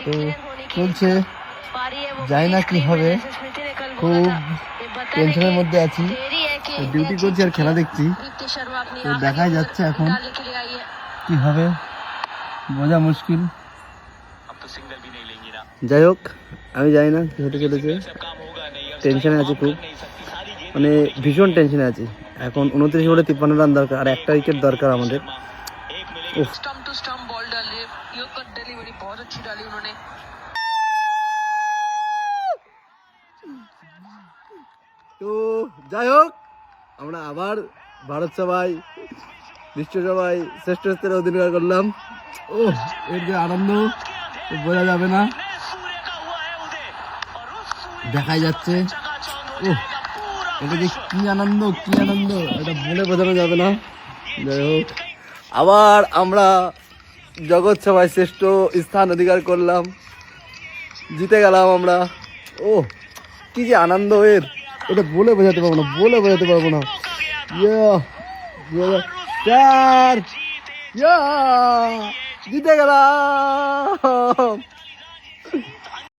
তো চলছে, জানি না কি হবে, খুব টেনশনের মধ্যে আছি। ডিউটি করছি আর খেলা দেখছি, তো দেখাই যাচ্ছে এখন কি হবে, বোঝা মুশকিল। যাই হোক, আমি জানি না কি হতে চলেছে, টেনশনে আছি খুব, মানে ভীষণ টেনশনে আছি। এখন 29 বলে 53 রান দরকার, আর একটা উইকেট দরকার আমাদের। তো যাই হোক, আমরা আবার ভারত সভায়, বিশ্ব সভায় শ্রেষ্ঠ স্তরে অধিকার করলাম। ও এর যে আনন্দ বোঝা যাবে না, দেখাই যাচ্ছে। ও এটা যে কি আনন্দ, কি আনন্দ, এটা বলে বোঝানো যাবে না। যাই হোক, আবার আমরা জগৎ সভায় শ্রেষ্ঠ স্থান অধিকার করলাম, জিতে গেলাম আমরা। ও কি যে আনন্দ এর, এটা বলে বোঝাতে পারবো না, বলে বোঝাতে পারবো না। জিতে গেলাম।